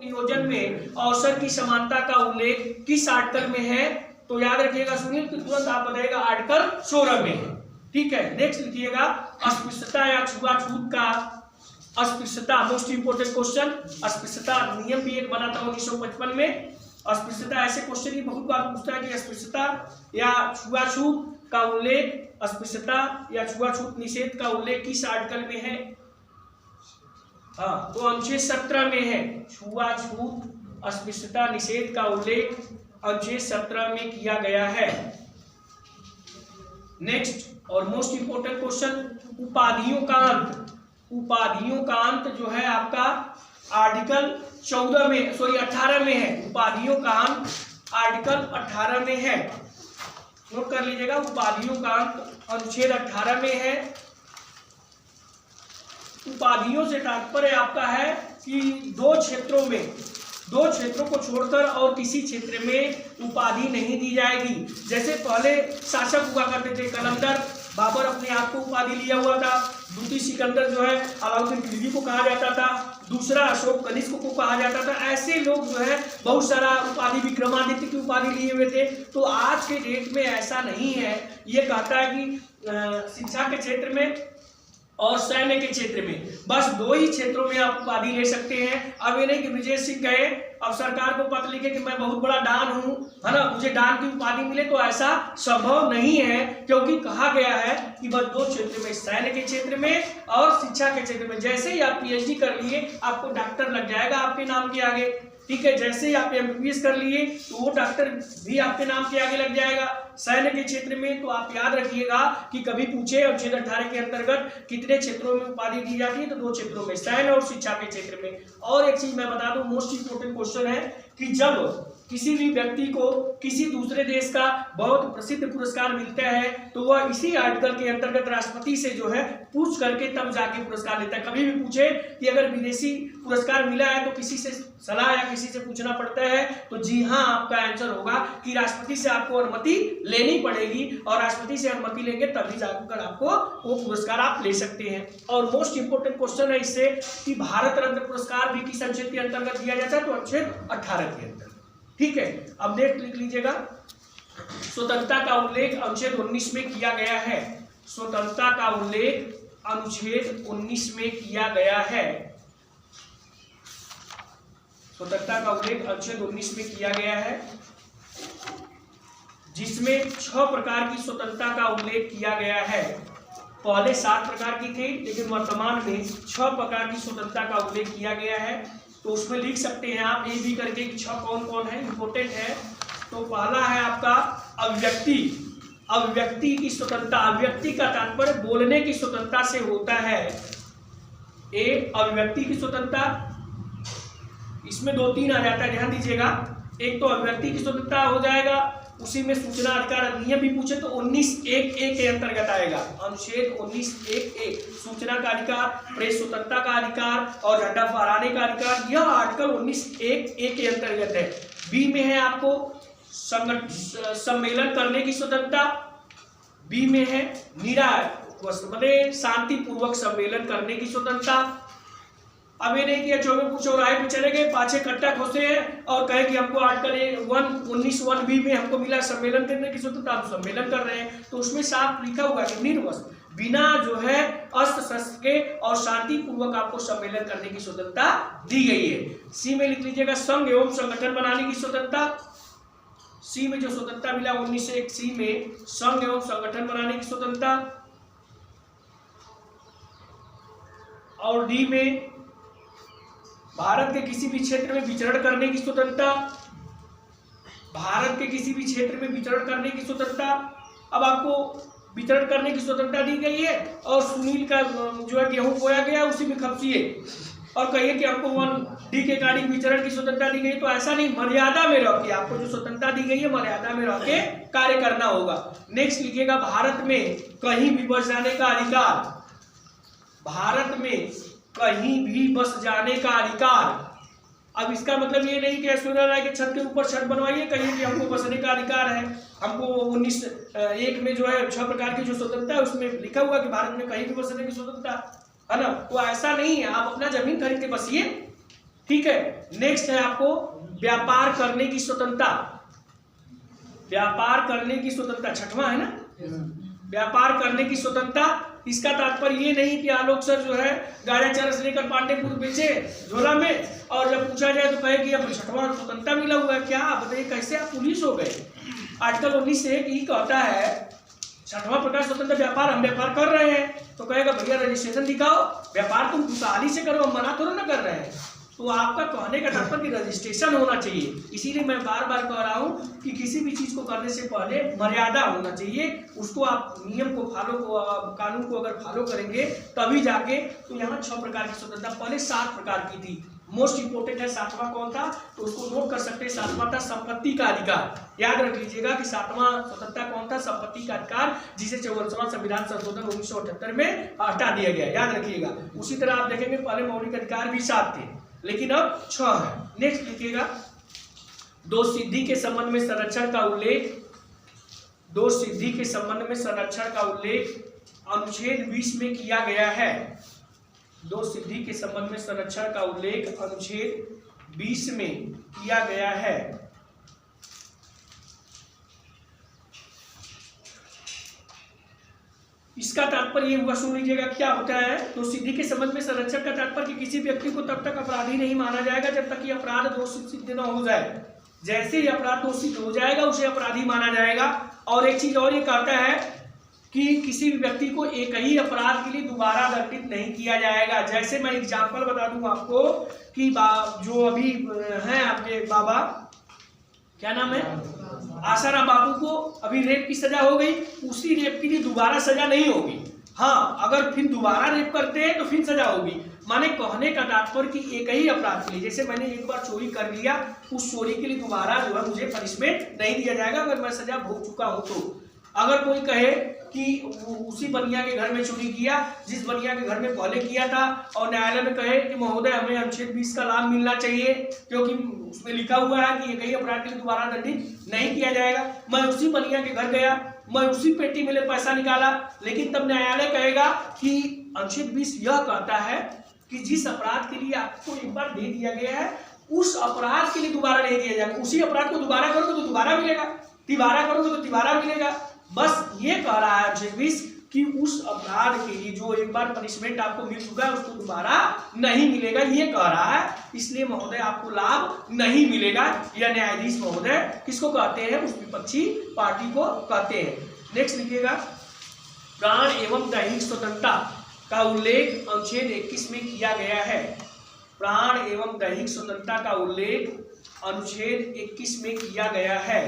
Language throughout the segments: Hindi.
नियोजन में अवसर की समानता का उल्लेख किस आर्टिकल में है? तो याद रखिएगा सुनील, तो तुरंत आप बताइएगा आर्टिकल 16 में है। ठीक है, नेक्स्ट लिखिएगा अस्पृश्यता या छुआछूत का अस्पृश्यता, मोस्ट इंपोर्टेंट क्वेश्चन। अस्पृश्यता नियम भी एक बना था 1955 में। अस्पृश्यता ऐसे क्वेश्चन ही बहुत बार पूछता है कि अस्पृश्यता या छुआछूत का उल्लेख, अस्पृश्यता या छुआछूत निषेध का उल्लेख किस आर्टिकल में है? हाँ, तो अनुच्छेद 17 में है। छुआछूत अस्पृश्यता निषेध का उल्लेख अनुच्छेद 17 में किया गया है। नेक्स्ट और मोस्ट इंपोर्टेंट क्वेश्चन, उपाधियों का अंत। उपाधियों का अंत जो है आपका आर्टिकल 14 में, सॉरी 18 में है। उपाधियों का अंत आर्टिकल 18 में है, नोट कर लीजिएगा। उपाधियों का अंत अनुच्छेद 18 में है। उपाधियों से तात्पर्य आपका है कि दो क्षेत्रों को छोड़कर और किसी क्षेत्र में उपाधि नहीं दी जाएगी। जैसे पहले शासक हुआ करते थे, कलंदर बाबर अपने आप को उपाधि लिया हुआ था, द्वितीय सिकंदर जो है अलाउद्दीन खिलजी को कहा जाता था, दूसरा अशोक कनिष्क को कहा जाता था। ऐसे लोग जो है बहुत सारा उपाधि, विक्रमादित्य की उपाधि लिए हुए थे। तो आज के डेट में ऐसा नहीं है। ये कहता है कि शिक्षा के क्षेत्र में और सैन्य के क्षेत्र में बस दो ही क्षेत्रों में आप उपाधि ले सकते हैं। अब ये नहीं कि विजय सिंह गए अब सरकार को पत्र लिखे कि मैं बहुत बड़ा डान हूं, है ना, मुझे डान की उपाधि मिले, तो ऐसा संभव नहीं है। क्योंकि कहा गया है कि बस दो क्षेत्र में, सैन्य के क्षेत्र में और शिक्षा के क्षेत्र में। जैसे ही आप पीएचडी कर लिए आपको डॉक्टर लग जाएगा आपके नाम के आगे। ठीक है, जैसे ही आप एमबीबीएस कर लिए तो वो डॉक्टर भी आपके नाम के आगे लग जाएगा। सैन्य के क्षेत्र में तो आप याद रखिएगा कि कभी पूछे अनुच्छेद 18 के अंतर्गत कितने क्षेत्रों में उपाधि दी जाती है, तो दो क्षेत्रों में, सैन्य और शिक्षा के क्षेत्र में। और एक चीज मैं बता दूं, मोस्ट इंपोर्टेंट क्वेश्चन है कि जब किसी भी व्यक्ति को किसी दूसरे देश का बहुत प्रसिद्ध पुरस्कार मिलता है तो वह इसी आर्टिकल के अंतर्गत राष्ट्रपति से जो है पूछ करके तब जाके पुरस्कार लेता है। कभी भी पूछे कि अगर विदेशी पुरस्कार मिला है तो किसी से सलाह या किसी से पूछना पड़ता है, तो जी हाँ आपका आंसर होगा कि राष्ट्रपति से आपको अनुमति लेनी पड़ेगी, और राष्ट्रपति से अनुमति लेंगे तभी जाकर आपको वो पुरस्कार आप ले सकते हैं। और मोस्ट इंपोर्टेंट क्वेश्चन है इससे कि भारत रत्न पुरस्कार भी किस अनुच्छेद के अंतर्गत दिया जाता है? तो अनुच्छेद 18 के अंतर्गत। ठीक है, अब नेक्स्ट लिख लीजिएगा, स्वतंत्रता का उल्लेख अनुच्छेद 19 में किया गया है। स्वतंत्रता का उल्लेख अनुच्छेद 19 में किया गया है। स्वतंत्रता का उल्लेख अनुच्छेद 19 में किया गया है, जिसमें 6 प्रकार की स्वतंत्रता का उल्लेख किया गया है। पहले 7 प्रकार की थी, लेकिन वर्तमान में 6 प्रकार की स्वतंत्रता का उल्लेख किया गया है। तो उसमें लिख सकते हैं आप ए भी करके कि 6 कौन कौन है, इंपोर्टेंट है। तो पहला है आपका अभिव्यक्ति। अभिव्यक्ति की स्वतंत्रता, अभिव्यक्ति का तात्पर्य बोलने की स्वतंत्रता से होता है। ए अभिव्यक्ति की स्वतंत्रता, इसमें 2-3 आ जाता है, ध्यान दीजिएगा। एक तो अभिव्यक्ति की स्वतंत्रता हो जाएगा, उसी में सूचना अधिकार अधिनियम भी पूछे तो 19(1)(a) के अंतर्गत आएगा। अनुच्छेद 19(1)(a) सूचना का अधिकार, प्रेस स्वतंत्रता का अधिकार और झंडा फहराने का अधिकार, यह आर्टिकल 19(1)(a) के अंतर्गत है। बी में है आपको सम्मेलन करने की स्वतंत्रता। बी में है मतलब शांतिपूर्वक सम्मेलन करने की स्वतंत्रता। अब ये नहीं कि चौबे चौराहे पे चले गए, पाछे कट्टा खोसे हैं और कहे कि हमको आर्टिकल 19(1)(b) में हमको मिला सम्मेलन करने की स्वतंत्रता, आप सम्मेलन कर रहे हैं। तो उसमें साफ लिखा हुआ है निर्वस्त्र, बिना जो है अस्त्र शस्त्र के और शांतिपूर्वक आपको सम्मेलन करने की स्वतंत्रता दी गई है। सी में लिख लीजिएगा संघ एवं संगठन बनाने की स्वतंत्रता। सी में जो स्वतंत्रता मिला 19(1) सी में संघ एवं संगठन बनाने की स्वतंत्रता। और डी में भारत के किसी भी क्षेत्र में विचरण करने की स्वतंत्रता। भारत के किसी भी क्षेत्र में विचरण करने की स्वतंत्रता। अब आपको विचरण करने की स्वतंत्रता दी गई है और सुनील का जो है गेहूं बोया गया उसी में खपसिए और कहिए कि आपको 1D के गाड़ी विचरण की स्वतंत्रता दी गई। तो ऐसा नहीं, मर्यादा में रह के आपको जो स्वतंत्रता दी गई है मर्यादा में रह के कार्य करना होगा। नेक्स्ट लिखिएगा भारत में कहीं भी बस जाने का अधिकार। भारत में कहीं भी बस जाने का अधिकार। अब इसका मतलब ये नहीं कि ऐश्वर्या राय के छत के ऊपर छत बनवाइए कहीं कि हमको बसने का अधिकार है। हमको 19(1) में जो है 6 प्रकार की जो स्वतंत्रता है उसमें लिखा हुआ कि भारत में कहीं भी बसने की स्वतंत्रता है ना। तो ऐसा नहीं है, आप अपना जमीन खरीद के बसिए, ठीक है। नेक्स्ट है आपको व्यापार करने की स्वतंत्रता। व्यापार करने की स्वतंत्रता छठवां है ना, व्यापार करने की स्वतंत्रता। इसका तात्पर्य ये नहीं कि आलोक सर जो है गाड़ा चरस लेकर पांडेपुर बेचे झोला में, और जब पूछा जाए तो कहे कि अब छठवां स्वतंत्रता मिला हुआ है। क्या बताइए कैसे आप पुलिस हो गए। आर्टिकल 19 से ही कहता है छठवां प्रकार स्वतंत्र व्यापार, हम व्यापार कर रहे हैं तो कहेगा भैया रजिस्ट्रेशन दिखाओ, व्यापार तुम खुशहाली से करो, हम मना थोड़ा ना कर रहे हैं। तो आपका कहने का तात्पर्य रजिस्ट्रेशन होना चाहिए। इसीलिए मैं बार बार कह रहा हूँ कि किसी भी चीज को करने से पहले मर्यादा होना चाहिए, उसको आप नियम को फॉलो कानून को अगर फॉलो करेंगे तभी जाके। तो यहाँ 6 प्रकार की स्वतंत्रता, पहले 7 प्रकार की थी। मोस्ट इंपोर्टेंट है 7वां कौन था, तो उसको नोट कर सकते हैं। 7वां था संपत्ति का अधिकार। याद रख लीजिएगा कि 7वां स्वतंत्रता कौन था, संपत्ति का अधिकार, जिसे 54वां संविधान संशोधन 1978 में हटा दिया गया, याद रखिएगा। उसी तरह आप देखेंगे पहले मौलिक अधिकार भी 7 थे लेकिन अब 6 है। नेक्स्ट लिखिएगा दोष सिद्धि के संबंध में संरक्षण का उल्लेख। दोष सिद्धि के संबंध में संरक्षण का उल्लेख अनुच्छेद 20 में किया गया है। दोष सिद्धि के संबंध में संरक्षण का उल्लेख अनुच्छेद 20 में किया गया है। इसका तात्पर्य ये हुआ, सुन लीजिएगा क्या होता है। तो सिद्धि के संबंध में संरक्षण का तात्पर्य कि किसी व्यक्ति को तब तक अपराधी नहीं माना जाएगा जब तक कि अपराध दोषित सिद्ध न हो जाए। जैसे ही अपराध दोषित हो जाएगा उसे अपराधी माना जाएगा। और एक चीज और ये कहता है कि किसी भी व्यक्ति को एक ही अपराध के लिए दोबारा दंडित नहीं किया जाएगा। जैसे मैं एग्जाम्पल बता दूं आपको कि जो अभी हैं आपके बाबा, क्या नाम है, आसाराम बाबू को अभी रेप की सजा हो गई, उसी रेप के लिए दोबारा सजा नहीं होगी। हाँ, अगर फिर दोबारा रेप करते हैं तो फिर सजा होगी। माने कहने का तात्पर्य कि एक ही अपराध के लिए, जैसे मैंने एक बार चोरी कर लिया, उस चोरी के लिए दोबारा जो है मुझे पनिशमेंट नहीं दिया जाएगा अगर मैं सजा भोग चुका हूं तो। अगर कोई कहे कि उसी बनिया के घर में चोरी किया जिस बनिया के घर में पहले किया था, और न्यायालय में कहे कि महोदय हमें अनुच्छेद 20 का लाभ मिलना चाहिए क्योंकि उसमें लिखा हुआ है कि एक ही अपराध के लिए दोबारा दंडित नहीं किया जाएगा, मैं उसी बनिया के घर गया, मैं उसी पेटी में पैसा निकाला, लेकिन तब न्यायालय कहेगा कि अनुच्छेद 20 यह कहता है कि जिस अपराध के लिए आपको एक बार दे दिया गया है उस अपराध के लिए दोबारा नहीं दिया जाएगा। उसी अपराध को दोबारा करोगे तो दोबारा मिलेगा, तिबारा करोगे तो तिबारा मिलेगा। बस ये कह रहा है अनुच्छेद 20 कि उस अपराध के लिए जो एक बार पनिशमेंट आपको मिल चुका है उसको दोबारा नहीं मिलेगा, ये कह रहा है। इसलिए महोदय आपको लाभ नहीं मिलेगा। यह न्यायाधीश महोदय किसको कहते हैं, उस विपक्षी पार्टी को कहते हैं। नेक्स्ट लिखिएगा प्राण एवं दैहिक स्वतंत्रता का उल्लेख अनुच्छेद 21 में किया गया है। प्राण एवं दैहिक स्वतंत्रता का उल्लेख अनुच्छेद 21 में किया गया है।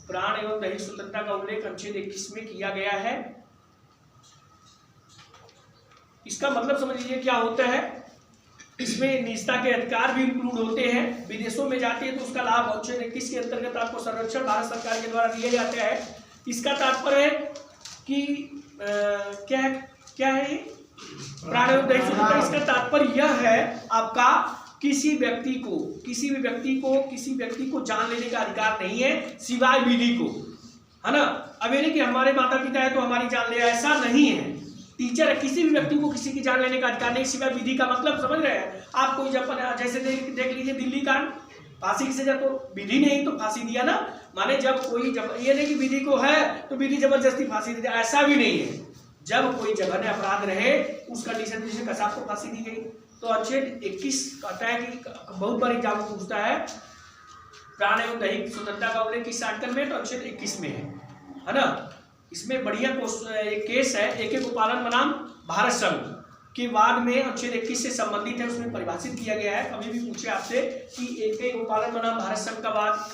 प्राण एवं दैहिक स्वतंत्रता का उल्लेख अनुच्छेद 21 में किया गया है। इसका मतलब समझ लीजिए क्या होता है, इसमें निजता के अधिकार भी इंक्लूड होते हैं। विदेशों में जाते हैं तो उसका लाभ अनुच्छेद 21 के अंतर्गत आपको संरक्षण भारत सरकार के द्वारा दिया जाता है। इसका तात्पर्य है कि क्या है प्राण एवं दैहिक स्वतंत्रता। इसका तात्पर्य यह है आपका किसी भी व्यक्ति को जान लेने का अधिकार नहीं है सिवाय विधि को, है ना। अब ये नहीं कि हमारे माता पिता है तो हमारी जान ले, ऐसा नहीं है। टीचर है, किसी भी व्यक्ति को किसी की जान लेने का अधिकार नहीं सिवाय विधि का मतलब समझ रहे हैं आप। कोई जब जैसे देख लीजिए दिल्ली कांड, फांसी की सजा तो विधि ने ही तो फांसी दिया ना। माने जब ये नहीं कि विधि को है तो विधि जबरदस्ती फांसी दे, ऐसा भी नहीं है। जब कोई जघन्य अपराध रहे उस कंडीशन में कसाब को फांसी दी गई। तो अनुच्छेद 21 कहता है कि बहुत बार एग्जाम पूछता है प्राण एवं दैहिक स्वतंत्रता का उल्लेख किस आर्टिकल में, तो अनुच्छेद 21 में है ना। इसमें बढ़िया एक केस है AK गोपालन बनाम भारत संघ के बाद में अनुच्छेद 21 से संबंधित है, उसमें परिभाषित किया गया है। कभी भी पूछे आपसे कि AK गोपालन बनाम भारत संघ का बाद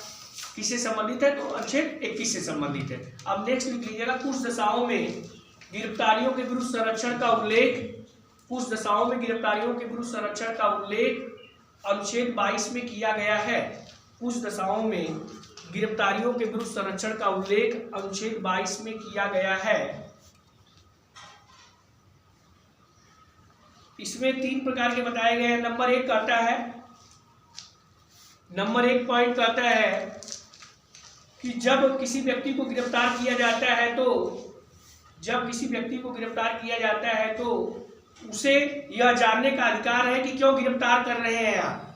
किससे संबंधित है, तो अनुच्छेद 21 से संबंधित है। अब नेक्स्ट लिख लीजिएगा कुछ दशाओं में गिरफ्तारियों के विरुद्ध संरक्षण का उल्लेख। कुछ दशाओं में गिरफ्तारियों के विरुद्ध संरक्षण का उल्लेख अनुच्छेद 22 में किया गया है। कुछ दशाओं में गिरफ्तारियों के विरुद्ध संरक्षण का उल्लेख अनुच्छेद 22 में किया गया है। इसमें 3 प्रकार के बताए गए हैं। नंबर 1 कहता है, नंबर 1 पॉइंट कहता है कि जब किसी व्यक्ति को गिरफ्तार किया जाता है तो उसे यह जानने का अधिकार है कि क्यों गिरफ्तार कर रहे हैं आप।